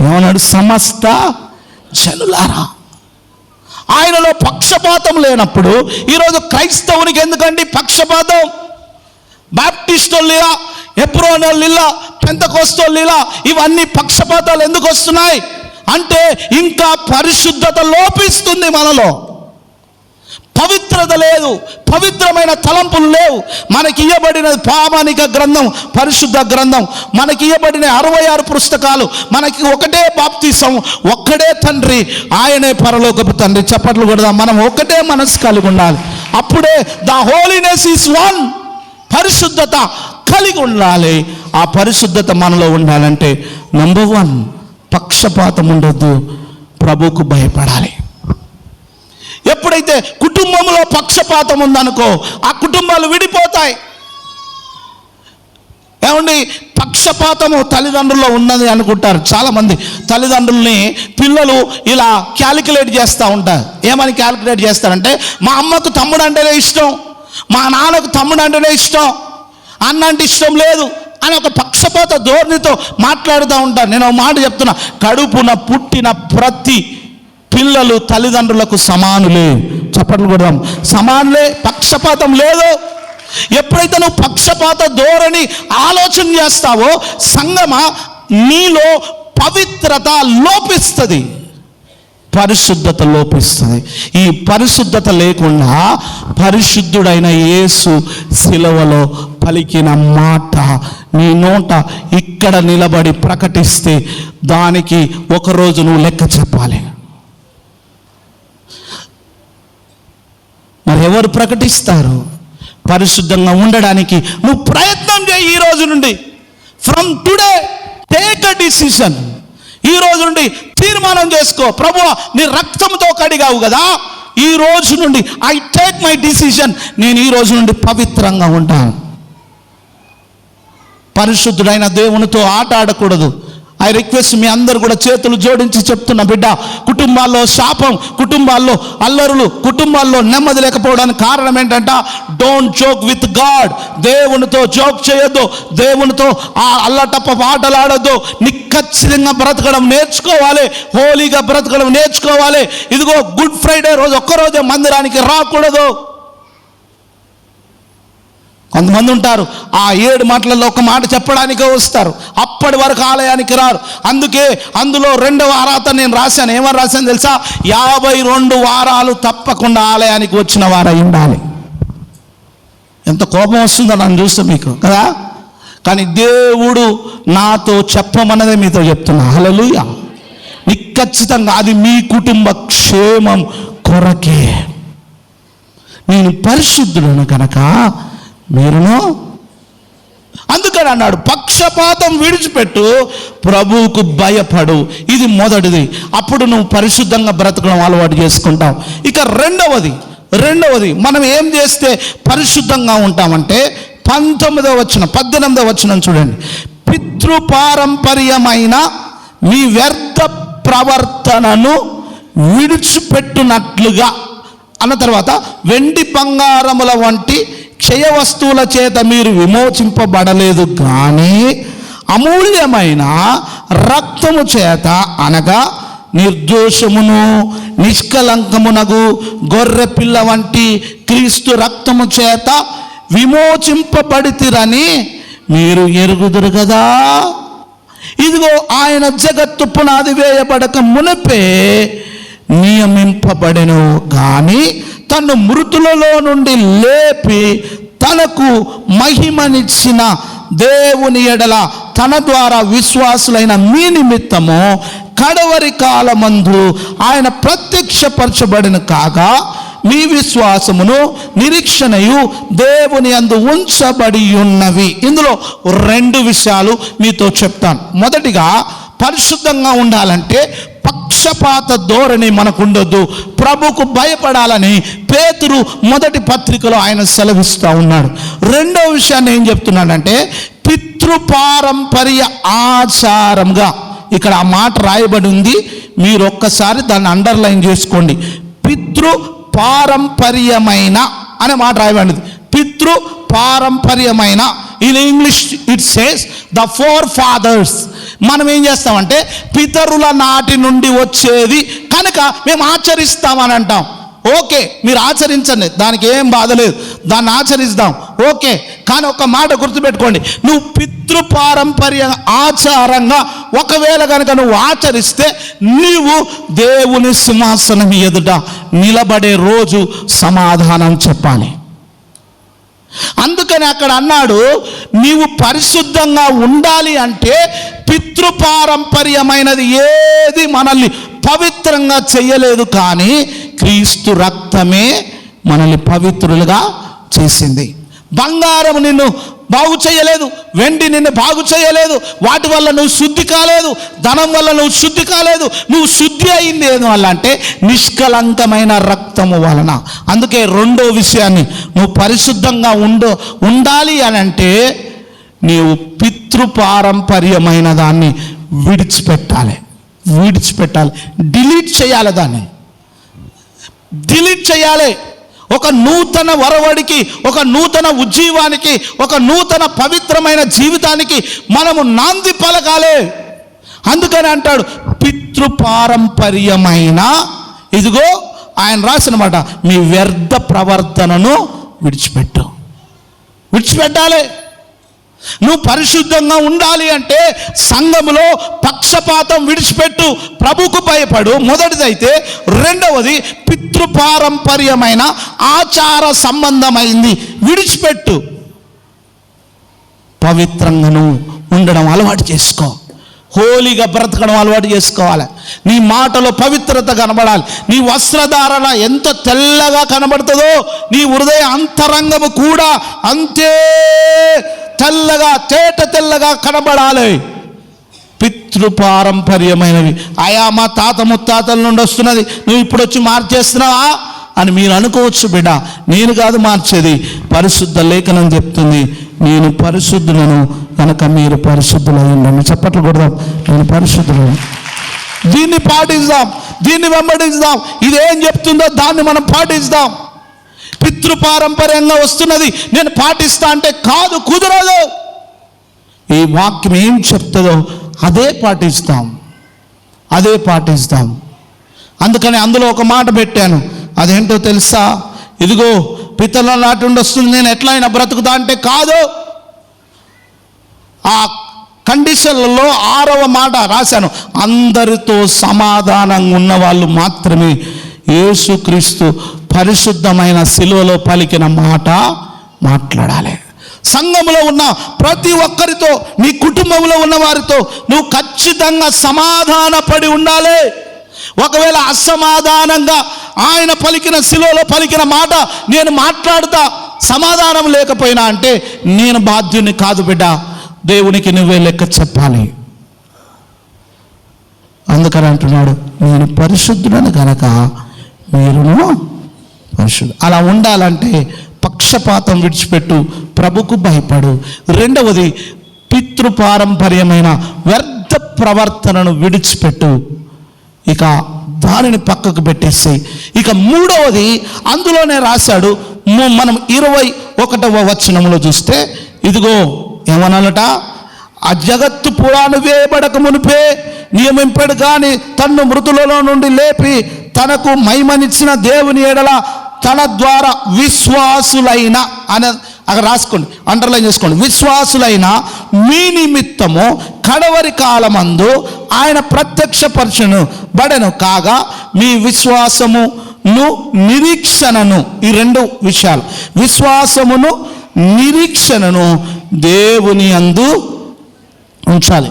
ఏమన్నాడు? సమస్త జనులారా. ఆయనలో పక్షపాతం లేనప్పుడు ఈరోజు క్రైస్తవునికి ఎందుకండి పక్షపాతం? బాప్టిస్టోళ్ళిలా, ఎబ్రోనోళ్ళిలా, పెంతెకోస్తోళ్ళిలా ఇవన్నీ పక్షపాతాలు ఎందుకు వస్తున్నాయి అంటే ఇంకా పరిశుద్ధత లోపిస్తుంది. మనలో పవిత్రత లేదు, పవిత్రమైన తలంపులు లేవు. మనకి ఇవ్వబడిన ప్రామాణిక గ్రంథం పరిశుద్ధ గ్రంథం, మనకి ఇవ్వబడిన 66 పుస్తకాలు, మనకి ఒకటే బాప్తిసం, ఒక్కడే తండ్రి, ఆయనే పరలోకపు తండ్రి. చప్పట్లు కొడదాం. మనం ఒకటే మనసు కలిగి ఉండాలి. అప్పుడే ద హోలీనెస్ ఈస్ వన్. పరిశుద్ధత కలిగి ఉండాలి. ఆ పరిశుద్ధత మనలో ఉండాలంటే నంబర్ 1 పక్షపాతం ఉండొద్దు, ప్రభువుకు భయపడాలి. ఎప్పుడైతే కుటుంబంలో పక్షపాతం ఉందనుకో, ఆ కుటుంబాలు విడిపోతాయి. ఏమండి, పక్షపాతము తల్లిదండ్రుల్లో ఉన్నది అనుకుంటారు చాలామంది. తల్లిదండ్రుల్ని పిల్లలు ఇలా క్యాలిక్యులేట్ చేస్తూ ఉంటారు. ఏమని క్యాలిక్యులేట్ చేస్తారంటే, మా అమ్మకు తమ్ముడు అంటేనే ఇష్టం, మా నాన్నకు తమ్ముడు అంటేనే ఇష్టం, అన్న అంటే ఇష్టం లేదు అని ఒక పక్షపాత ధోరణితో మాట్లాడుతూ ఉంటారు. నేను ఒక మాట చెప్తున్నా, కడుపున పుట్టిన ప్రతి పిల్లలు తల్లిదండ్రులకు సమానులే. చప్పట్లు కొడదాం. సమానులే, పక్షపాతం లేదు. ఎప్పుడైతే నువ్వు పక్షపాత ధోరణి ఆలోచన చేస్తావో సంగమా నీలో పవిత్రత లోపిస్తుంది, పరిశుద్ధత లోపిస్తుంది. ఈ పరిశుద్ధత లేకుండా పరిశుద్ధుడైన యేసు శిలువలో పలికిన మాట నీ నోట ఇక్కడ నిలబడి ప్రకటిస్తే దానికి ఒకరోజు నువ్వు లెక్క చెప్పాలి. మరి ఎవరు ప్రకటిస్తారు? పరిశుద్ధంగా ఉండడానికి నువ్వు ప్రయత్నం చేయి. ఈ రోజు నుండి, from today take a decision. ఈ రోజు నుండి తీర్మానం చేసుకో, ప్రభువా నీ రక్తంతో కడిగావు కదా, ఈ రోజు నుండి ఐ టేక్ మై డిసిషన్, నేను ఈ రోజు నుండి పవిత్రంగా ఉంటాను. పరిశుద్ధుడైన దేవునితో ఆట ఆడకూడదు. ఐ రిక్వెస్ట్ మీ అందరు కూడా చేతులు జోడించి చెప్తున్నా, బిడ్డ, కుటుంబాల్లో శాపం, కుటుంబాల్లో అల్లరులు, కుటుంబాల్లో నెమ్మది లేకపోవడానికి కారణం ఏంటంట? Don't joke with God. దేవునితో జోక్ చేయొద్దు, దేవునితో ఆ అల్లటప్ప ఆటలాడొద్దు. నిక్కచ్చితంగా బ్రతకడం నేర్చుకోవాలి, హోలీగా బ్రతకడం నేర్చుకోవాలి. ఇదిగో గుడ్ ఫ్రైడే రోజు ఒక్కరోజే మందిరానికి రాకూడదు. కొంతమంది ఉంటారు ఆ 7 మాటలలో ఒక మాట చెప్పడానికే వస్తారు, అప్పటి వరకు ఆలయానికి రారు. అందుకే అందులో 2వ అర్హత నేను రాశాను. ఏమని రాశాను తెలుసా? 52 వారాలు తప్పకుండా ఆలయానికి వచ్చిన వారై ఉండాలి. ఎంత కోపం వస్తుందో నన్ను చూస్తే మీకు కదా. కానీ దేవుడు నాతో చెప్పమన్నదే మీతో చెప్తున్నా. హల్లెలూయా. ఖచ్చితంగా అది మీ కుటుంబ క్షేమం కొరకే. నేను పరిశుద్ధులను కనుక మీరును. అందుకని అన్నాడు, పక్షపాతం విడిచిపెట్టు, ప్రభువుకు భయపడు. ఇది మొదటిది. అప్పుడు నువ్వు పరిశుద్ధంగా బ్రతకడం అలవాటు చేసుకుంటావు. ఇక రెండవది మనం ఏం చేస్తే పరిశుద్ధంగా ఉంటామంటే 18వ వచనం చూడండి. పితృపారంపర్యమైన మీ వ్యర్థ ప్రవర్తనను విడిచిపెట్టునట్లుగా అన్న తర్వాత, వెండి బంగారముల వంటి క్షయ వస్తువుల చేత మీరు విమోచింపబడలేదు, కానీ అమూల్యమైన రక్తము చేత, అనగా నిర్దోషమును నిష్కలంకమునగు గొర్రె పిల్ల వంటి క్రీస్తు రక్తము చేత విమోచింపబడితిరని మీరు ఎరుగుదురు కదా. ఇదిగో ఆయన జగత్తు పునాది వేయబడక మునిపే నియమింపబడెను గాని తను మృతులలో నుండి లేపి తనకు మహిమనిచ్చిన దేవుని ఎడల తన ద్వారా విశ్వాసులైన మీ నిమిత్తము కడవరి కాలమందు ఆయన ప్రత్యక్షపరచబడిన కాగా మీ విశ్వాసమును నిరీక్షణయు దేవుని యందు ఉంచబడి ఉన్నవి. ఇందులో 2 విషయాలు మీతో చెప్తాను. మొదటిగా, పరిశుద్ధంగా ఉండాలంటే పక్షపాత ధోరణి మనకు ఉండొద్దు. ప్రభుకు భయపడాలని పేతురు మొదటి పత్రికలో ఆయన సెలవిస్తూ ఉన్నాడు. రెండో విషయాన్ని ఏం చెప్తున్నాడంటే, పితృపారంపర్య ఆచారంగా, ఇక్కడ ఆ మాట రాయబడి ఉంది, మీరు ఒక్కసారి దాన్ని అండర్లైన్ చేసుకోండి. పితృపారంపర్యమైన అనే మాట రాయబడింది. పితృపారంపర్యమైన, in English it says the forefathers. మనం ఏం చేస్తామంటే పితరుల నాటి నుండి వచ్చేది కనుక మేము ఆచరిస్తామని అంటాం. ఓకే, మీరు ఆచరించండి, దానికి ఏం బాధ లేదు, దాన్ని ఆచరిస్తాం, ఓకే. కానీ ఒక మాట గుర్తుపెట్టుకోండి, నువ్వు పితృపారంపర్య ఆచారంగా ఒకవేళ కనుక నువ్వు ఆచరిస్తే నీవు దేవుని సింహాసనం ఎదుట నిలబడే రోజు సమాధానం చెప్పాలి. అందుకని అక్కడ అన్నాడు, నీవు పరిశుద్ధంగా ఉండాలి అంటే పితృపారంపర్యమైనది ఏది మనల్ని పవిత్రంగా చెయ్యలేదు, కానీ క్రీస్తు రక్తమే మనల్ని పవిత్రులుగా చేసింది. బంగారం నిన్ను బాగు చేయలేదు, వెండి నిన్ను బాగు చేయలేదు, వాటి వల్ల నువ్వు శుద్ధి కాలేదు, ధనం వల్ల నువ్వు శుద్ధి కాలేదు. నువ్వు శుద్ధి అయింది ఏది వల్ల అంటే నిష్కలంకమైన రక్తము వలన. అందుకే రెండో విషయాన్ని, నువ్వు పరిశుద్ధంగా ఉండాలి అని అంటే నీవు పితృపారంపర్యమైన దాన్ని విడిచిపెట్టాలి, డిలీట్ చేయాలి, దాన్ని డిలీట్ చేయాలి. ఒక నూతన వరవడికి, ఒక నూతన ఉజ్జీవానికి, ఒక నూతన పవిత్రమైన జీవితానికి మనము నాంది పలకాలి. అందుకని అంటాడు పితృపారంపర్యమైన, ఇదిగో ఆయన రాసిన మాట, మీ వ్యర్థ ప్రవర్తనను విడిచిపెట్టాలి. నువ్వు పరిశుద్ధంగా ఉండాలి అంటే సంఘములో పక్షపాతం విడిచిపెట్టు, ప్రభుకు భయపడు, మొదటిదైతే. రెండవది, పితృపారంపర్యమైన ఆచార సంబంధమైంది విడిచిపెట్టు. పవిత్రంగాను ఉండడం అలవాటు చేసుకో, హోలీగా బ్రతకడం అలవాటు చేసుకోవాలి. నీ మాటలో పవిత్రత కనబడాలి. నీ వస్త్రధారణ ఎంత తెల్లగా కనబడుతుందో నీ హృదయ అంతరంగము కూడా అంతే తెల్లగా, తెల్లగా కనబడాలి. పితృపారంపర్యమైనవి, అయా మా తాత ముత్తాతల నుండి వస్తున్నది, నువ్వు ఇప్పుడు వచ్చి మార్చేస్తున్నావా అని మీరు అనుకోవచ్చు. బిడ్డ, నేను కాదు మార్చేది, పరిశుద్ధ లేఖనం చెప్తుంది, నేను పరిశుద్ధులను కనుక మీరు పరిశుద్ధులై ఉండండి. చప్పట్లు కొడదాం, నేను పరిశుద్ధులను. దీన్ని పాటిస్తాం, దీన్ని వెంబడిస్తాం, ఇదేం చెప్తుందో దాన్ని మనం పాటిస్తాం. పితృపారంపర్యంగా వస్తున్నది నేను పాటిస్తా అంటే కాదు, కుదరదు. ఈ వాక్యం ఏం చెప్తుందో అదే పాటిస్తాం. అందుకని అందులో ఒక మాట పెట్టాను, అదేంటో తెలుసా? ఇదిగో పితరుల నాటి నుండి వస్తుంది, నేను ఎట్లయినా బ్రతుకుతా అంటే కాదు. ఆ కండిషన్లలో 6వ మాట రాశాను, అందరితో సమాధానంగా ఉన్న వాళ్ళు మాత్రమే యేసుక్రీస్తు పరిశుద్ధమైన శిలువలో పలికిన మాట మాట్లాడాలి. సంఘములో ఉన్న ప్రతి ఒక్కరితో, నీ కుటుంబంలో ఉన్న వారితో నువ్వు ఖచ్చితంగా సమాధానపడి ఉండాలి. ఒకవేళ అసమాధానంగా ఆయన పలికిన శిలువలో పలికిన మాట నేను మాట్లాడుతా, సమాధానం లేకపోయినా అంటే నేను బాధ్యుని కాదు బిడ్డ, దేవునికి నువ్వే లెక్క చెప్పాలి. అందుకని అంటున్నాడు, నేను పరిశుద్ధుడని కనుక మీరును పరిశుద్ధుడు. అలా ఉండాలంటే పక్షపాతం విడిచిపెట్టు, ప్రభుకు భయపడు. రెండవది, పితృపారంపర్యమైన వ్యర్థ ప్రవర్తనను విడిచిపెట్టు, ఇక దానిని పక్కకు పెట్టేసి. ఇక మూడవది అందులోనే రాశాడు, మనం 21వ వచనంలో చూస్తే, ఇదిగో ఏమనాలట, ఆ జగత్తు పురాణు వేయబడక మునిపే నియమింపాడు. కానీ తన్ను మృతులలో నుండి లేపి తనకు మహిమనిచ్చిన దేవుని ఎడల తన ద్వారా విశ్వాసులైన అనే అక్కడ రాసుకోండి, అండర్లైన్ చేసుకోండి. విశ్వాసులైన మీ నిమిత్తము కడవరి కాలమందు ఆయన ప్రత్యక్షపరచును బడెను కాగా మీ విశ్వాసమును నిరీక్షణను, ఈ రెండు విషయాలు, విశ్వాసమును నిరీక్షణను దేవుని యందు ఉంచాలి.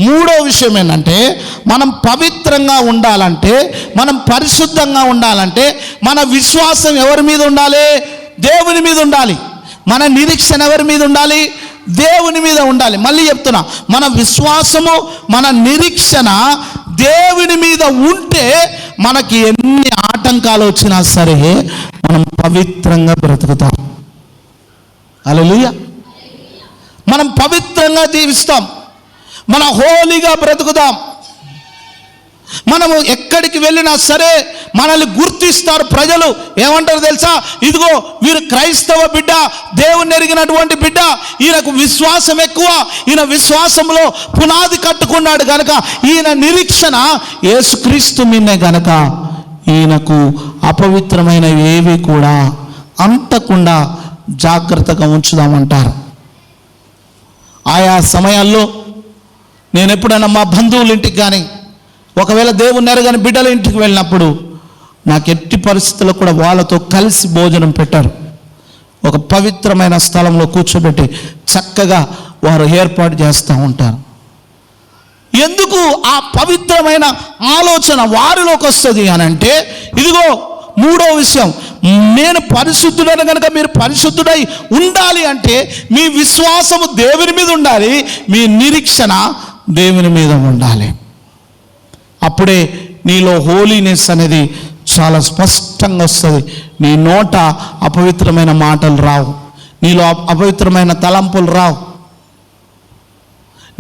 మూడో విషయం ఏంటంటే, మనం పవిత్రంగా ఉండాలంటే, మనం పరిశుద్ధంగా ఉండాలంటే మన విశ్వాసం ఎవరి మీద ఉండాలి? దేవుని మీద ఉండాలి. మన నిరీక్షణ ఎవరి మీద ఉండాలి? దేవుని మీద ఉండాలి. మళ్ళీ చెప్తున్నా, మన విశ్వాసము మన నిరీక్షణ దేవుని మీద ఉంటే మనకి ఎన్ని ఆటంకాలు వచ్చినా సరే మనం పవిత్రంగా బ్రతుకుతాం. హల్లెలూయా. మనం పవిత్రంగా జీవిస్తాం, మన హోలీగా బ్రతుకుదాం. మనము ఎక్కడికి వెళ్ళినా సరే మనల్ని గుర్తిస్తారు ప్రజలు. ఏమంటారు తెలుసా? ఇదిగో వీరు క్రైస్తవ బిడ్డ, దేవుని ఎరిగినటువంటి బిడ్డ, ఈయనకు విశ్వాసం ఎక్కువ, ఈయన విశ్వాసంలో పునాది కట్టుకున్నాడు గనక, ఈయన నిరీక్షణ యేసుక్రీస్తు మీదే గనక ఈయనకు అపవిత్రమైన ఏవి కూడా అంటకుండా జాగ్రత్తగా ఉంచుదామంటారు. ఆయా సమయాల్లో నేను ఎప్పుడైనా మా బంధువుల ఇంటికి కానీ, ఒకవేళ దేవుని ఎరగని బిడ్డల ఇంటికి వెళ్ళినప్పుడు నాకు ఎట్టి పరిస్థితుల్లో కూడా వాళ్ళతో కలిసి భోజనం పెట్టారు. ఒక పవిత్రమైన స్థలంలో కూర్చోబెట్టి చక్కగా వారు ఏర్పాటు చేస్తూ ఉంటారు. ఎందుకు ఆ పవిత్రమైన ఆలోచన వారిలోకి వస్తుంది అని అంటే, ఇదిగో మూడో విషయం, నేను పరిశుద్ధుడని కనుక మీరు పరిశుద్ధుడై ఉండాలి అంటే మీ విశ్వాసము దేవుని మీద ఉండాలి, మీ నిరీక్షణ దేవుని మీద ఉండాలి. అప్పుడే నీలో హోలీనెస్ అనేది చాలా స్పష్టంగా వస్తుంది. నీ నోట అపవిత్రమైన మాటలు రావు, నీలో అపవిత్రమైన తలంపులు రావు.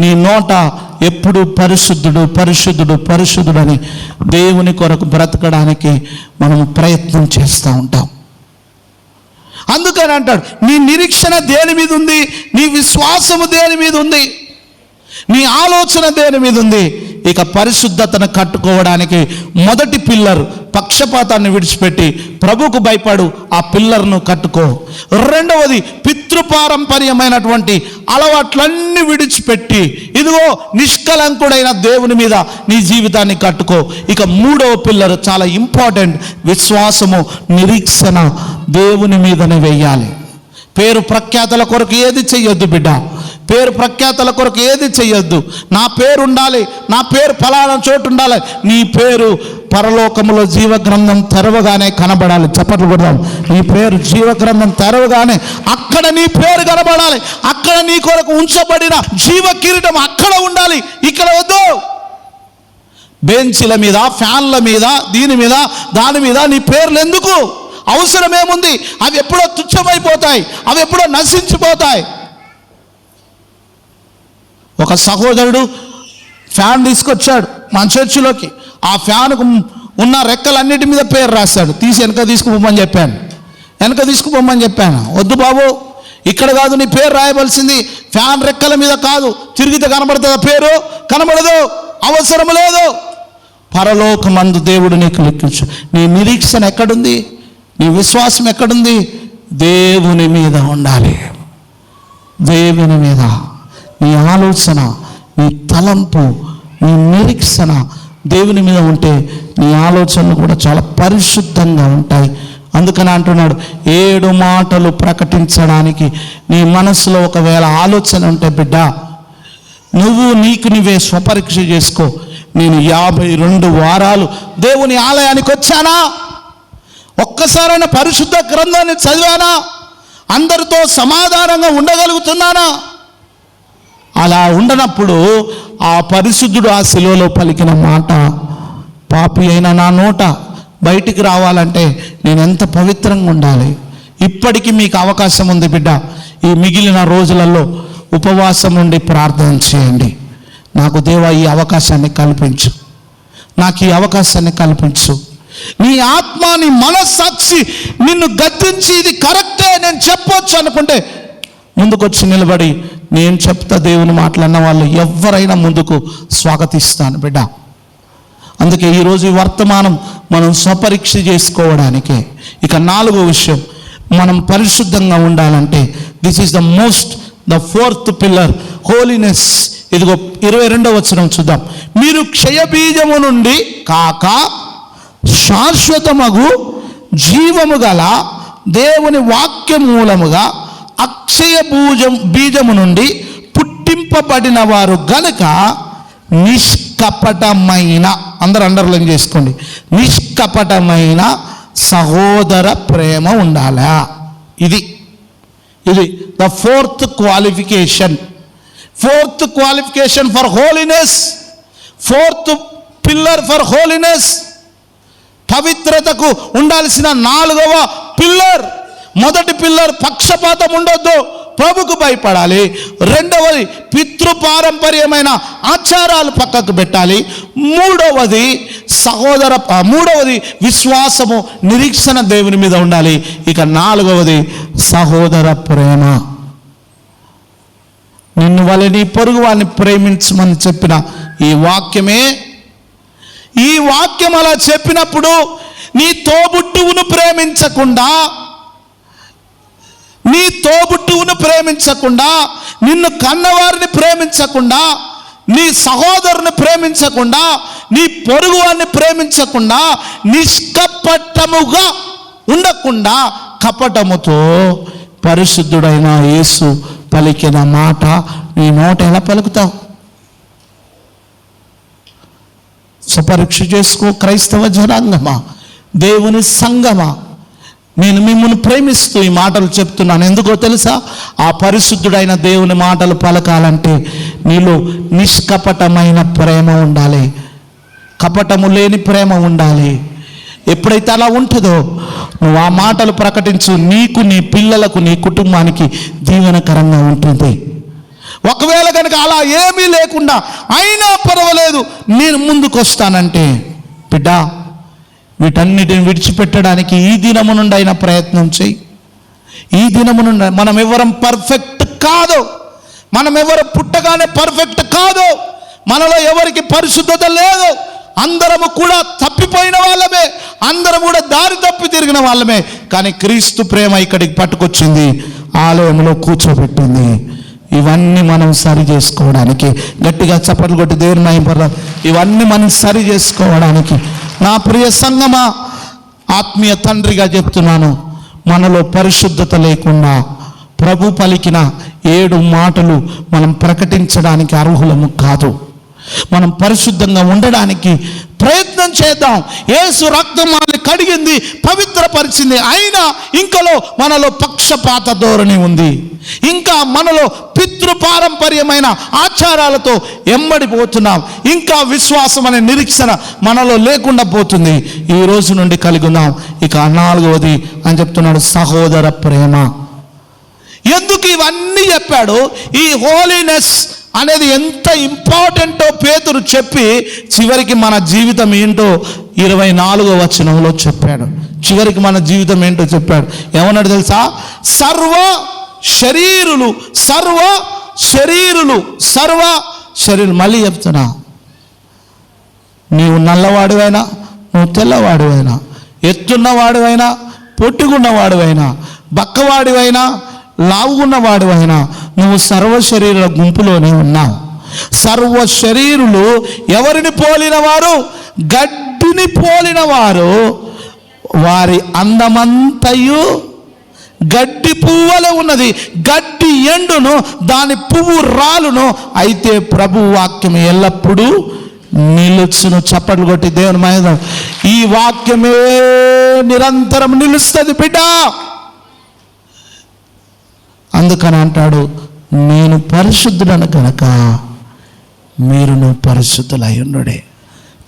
నీ నోట ఎప్పుడు పరిశుద్ధుడు పరిశుద్ధుడు పరిశుద్ధుడు అని దేవుని కొరకు బ్రతకడానికి మనం ప్రయత్నం చేస్తూ ఉంటాం. అందుకని అంటాడు, నీ నిరీక్షణ దేని మీద ఉంది? నీ విశ్వాసము దేని మీద ఉంది? నీ ఆలోచన దేని మీద ఉంది? ఇక పరిశుద్ధతను కట్టుకోవడానికి మొదటి పిల్లర్, పక్షపాతాన్ని విడిచిపెట్టి ప్రభుకు భయపడు, ఆ పిల్లర్ను కట్టుకో. రెండవది, పితృపారంపర్యమైనటువంటి అలవాట్లన్నీ విడిచిపెట్టి ఇదిగో నిష్కలంకుడైన దేవుని మీద నీ జీవితాన్ని కట్టుకో. ఇక మూడవ పిల్లర్ చాలా ఇంపార్టెంట్, విశ్వాసము నిరీక్షణ దేవుని మీదనే వెయ్యాలి. పేరు ప్రఖ్యాతల కొరకు ఏది చెయ్యొద్దు బిడ్డ, పేరు ప్రఖ్యాతల కొరకు ఏది చెయ్యొద్దు. నా పేరు ఉండాలి, నా పేరు ఫలానా చోటు ఉండాలి. నీ పేరు పరలోకములో జీవగ్రంథం తెరవగానే కనబడాలి. చప్పట్లు కొడదాం. నీ పేరు జీవగ్రంథం తెరవగానే అక్కడ నీ పేరు కనబడాలి. అక్కడ నీ కొరకు ఉంచబడిన జీవ కిరీటం అక్కడ ఉండాలి, ఇక్కడ వద్దు. బెంచీల మీద, ఫ్యాన్ల మీద, దీని మీద, దాని మీద నీ పేర్లు ఎందుకు? అవసరమేముంది? అవి ఎప్పుడో తుచ్చమైపోతాయి, అవి ఎప్పుడో నశించిపోతాయి. ఒక సహోదరుడు ఫ్యాన్ తీసుకొచ్చాడు మన చర్చిలోకి. ఆ ఫ్యాన్కు ఉన్న రెక్కలన్నిటి మీద పేరు రాశాడు. తీసి వెనక తీసుకుపోమని చెప్పాను. వద్దు బాబు, ఇక్కడ కాదు నీ పేరు రాయవలసింది, ఫ్యాన్ రెక్కల మీద కాదు. తిరిగితే కనబడుతుందా పేరు? కనబడదు, అవసరం లేదు. పరలోకమందు దేవుడు నీకు లెక్కించు. నీ నిరీక్షణ ఎక్కడుంది? నీ విశ్వాసం ఎక్కడుంది? దేవుని మీద ఉండాలి. దేవుని మీద నీ ఆలోచన, నీ తలంపు, నీ నిరీక్షణ దేవుని మీద ఉంటే నీ ఆలోచనలు కూడా చాలా పరిశుద్ధంగా ఉంటాయి. అందుకని అంటున్నాడు, 7 మాటలు ప్రకటించడానికి నీ మనసులో ఒకవేళ ఆలోచన ఉంటే బిడ్డ, నువ్వు నీకు నువ్వే స్వపరీక్ష చేసుకో. నేను 52 వారాలు దేవుని ఆలయానికి వచ్చానా? ఒక్కసారైనా పరిశుద్ధ గ్రంథాన్ని చదివానా? అందరితో సమాధానంగా ఉండగలుగుతున్నానా? అలా ఉండనప్పుడు ఆ పరిశుద్ధుడు ఆ శిలువలో పలికిన మాట, పాపి అయిన నా నోట బయటికి రావాలంటే నేను ఎంత పవిత్రంగా ఉండాలి. ఇప్పటికీ మీకు అవకాశం ఉంది బిడ్డ. ఈ మిగిలిన రోజులలో ఉపవాసం ఉండి ప్రార్థన చేయండి. నాకు దేవా ఈ అవకాశాన్ని కల్పించు, నాకు ఈ అవకాశాన్ని కల్పించు. నీ ఆత్మ, నీ మనస్సాక్షి నిన్ను గద్దించి ఇది కరెక్టే నేను చెప్పొచ్చు అనుకుంటే ముందుకొచ్చి నిలబడి నేను చెప్తా దేవుని మాటలన్న వాళ్ళు ఎవరైనా ముందుకు స్వాగతిస్తాను బిడ్డ. అందుకే ఈరోజు ఈ వర్తమానం మనం స్వపరీక్ష చేసుకోవడానికే. ఇక 4వ విషయం, మనం పరిశుద్ధంగా ఉండాలంటే this is the fourth pillar, holiness. ఇదిగో 22వ వచనం చూద్దాం. మీరు క్షయబీజము నుండి కాక శాశ్వతమగు జీవము గల దేవుని వాక్య మూలముగా అక్షయ బీజము నుండి పుట్టింపబడిన వారు గనుక నిష్కపటమైన, అందరూ అండర్లైన్ చేసుకోండి, నిష్కపటమైన సహోదర ప్రేమ ఉండాలా. ఇది the fourth qualification for holiness, fourth pillar for holiness. పవిత్రతకు ఉండాల్సిన 4వ పిల్లర్. మొదటి పిల్లర్ పక్షపాతం ఉండొద్దు, ప్రభుకు భయపడాలి. 2వది పితృపారంపర్యమైన ఆచారాలు పక్కకు పెట్టాలి. 3వది విశ్వాసము, నిరీక్షణ దేవుని మీద ఉండాలి. ఇక 4వది సహోదర ప్రేమ. నిన్ను వలె నీ పొరుగు వారిని ప్రేమించమని చెప్పిన ఈ వాక్యం అలా చెప్పినప్పుడు నీ తోబుట్టువును ప్రేమించకుండా, నిన్ను కన్నవారిని ప్రేమించకుండా, నీ సహోదరుని ప్రేమించకుండా, నీ పొరుగు వారిని ప్రేమించకుండా, నిష్కపటముగా ఉండకుండా కపటముతో పరిశుద్ధుడైన యేసు పలికిన మాట నీ నోట ఎలా పలుకుతావు? స్వపరీక్ష చేసుకో క్రైస్తవ జనాంగమా, దేవుని సంగమా. నేను మిమ్మల్ని ప్రేమిస్తూ ఈ మాటలు చెప్తున్నాను. ఎందుకో తెలుసా? ఆ పరిశుద్ధుడైన దేవుని మాటలు పలకాలంటే నీలో నిష్కపటమైన ప్రేమ ఉండాలి, కపటము లేని ప్రేమ ఉండాలి. ఎప్పుడైతే అలా ఉంటుందో నువ్వు ఆ మాటలు ప్రకటించు, నీకు, నీ పిల్లలకు, నీ కుటుంబానికి దీవెనకరంగా ఉంటుంది. ఒకవేళ కనుక అలా ఏమీ లేకుండా అయినా పర్వాలేదు నేను ముందుకు వస్తానంటే బిడ్డ, వీటన్నిటిని విడిచిపెట్టడానికి ఈ దినము నుండి అయినా ప్రయత్నం చేయి. ఈ దినము నుండి మనం ఎవరం పర్ఫెక్ట్ కాదు, మనం ఎవరు పుట్టగానే పర్ఫెక్ట్ కాదు, మనలో ఎవరికి పరిశుద్ధత లేదు. అందరము కూడా తప్పిపోయిన వాళ్ళమే, అందరం కూడా దారి తప్పి తిరిగిన వాళ్ళమే. కానీ క్రీస్తు ప్రేమ ఇక్కడికి పట్టుకొచ్చింది, ఆలయంలో కూర్చోబెట్టింది. ఇవన్నీ మనం సరి చేసుకోవడానికి, గట్టిగా చప్పట్లు కొట్టి దేవుని మహిమపడదాం. ఇవన్నీ మనం సరి చేసుకోవడానికి నా ప్రియ సంగమా, ఆత్మీయ తండ్రిగా చెప్తున్నాను, మనలో పరిశుద్ధత లేకుండా ప్రభు పలికిన 7 మాటలు మనం ప్రకటించడానికి అర్హులము కాదు. మనం పరిశుద్ధంగా ఉండడానికి ప్రయత్నం చేద్దాం. యేసు రక్తం మనల్ని కడిగింది, పవిత్రపరిచింది. అయినా ఇంకలో మనలో పక్షపాత ధోరణి ఉంది, ఇంకా మనలో పితృపారంపర్యమైన ఆచారాలతో ఎమ్మడిపోతున్నాం, ఇంకా విశ్వాసం అనే నిరీక్షణ మనలో లేకుండా పోతుంది. ఈ రోజు నుండి కలిగి ఉన్నాం. ఇక 4వది అని చెప్తున్నాడు, సహోదర ప్రేమ. ఎందుకు ఇవన్నీ చెప్పాడు? ఈ హోలీనెస్ అనేది ఎంత ఇంపార్టెంటో పేతురు చెప్పి చివరికి మన జీవితం ఏంటో 24వ వచనంలో చెప్పాడు. చివరికి మన జీవితం ఏంటో చెప్పాడు. ఏమన్నాడు తెలుసా? సర్వ శరీరులు. మళ్ళీ చెప్తున్నా, నీవు నల్లవాడివైనా, నువ్వు తెల్లవాడివైనా, ఎత్తున్నవాడివైనా, పొట్టుకున్నవాడివైనా, బక్కవాడివైనా, లావుగున్నవాడివైనా, నువ్వు సర్వ శరీరుల గుంపులోనే ఉన్నావు. సర్వ శరీరులు ఎవరిని పోలినవారు? గడ్డిని పోలినవారు. వారి అందమంతయు గడ్డి పువ్వులే ఉన్నది. గడ్డి ఎండును, దాని పువ్వు రాలును, అయితే ప్రభు వాక్యం ఎల్లప్పుడూ నిలుచును. చప్పట్లు కొట్టి దేవుని మహిమ. ఈ వాక్యమే నిరంతరం నిలుస్తుంది బిడ్డ. అందుకని అంటాడు, నేను పరిశుద్ధుడను కనుక మీరును పరిశుద్ధులై ఉండుడే.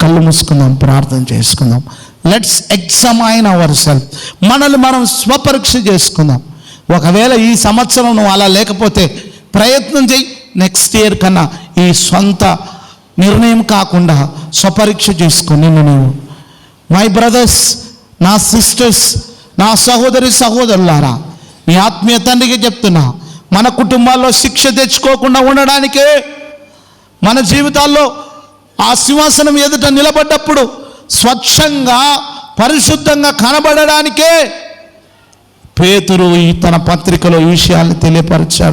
కళ్ళు మూసుకుందాం, ప్రార్థన చేసుకుందాం. Let's ఎగ్జామైన్ our self. మనల్ని మనం స్వపరీక్ష చేసుకుందాం. ఒకవేళ ఈ సంవత్సరం నువ్వు అలా లేకపోతే ప్రయత్నం చేయి. నెక్స్ట్ ఇయర్ కన్నా ఈ సొంత నిర్ణయం కాకుండా స్వపరీక్ష చేసుకో నిన్ను నువ్వు. మై బ్రదర్స్, నా సిస్టర్స్, నా సహోదరులారా, మీ ఆత్మీయ తండ్రికి చెప్తున్నా, మన కుటుంబాల్లో శిక్ష తెచ్చుకోకుండా ఉండడానికే, మన జీవితాల్లో ఆ సింహాసనం ఎదుట నిలబడ్డప్పుడు స్వచ్ఛంగా పరిశుద్ధంగా కనబడడానికే పేతురు తన పత్రికలో ఈ విషయాన్ని తెలియపరిచాడు.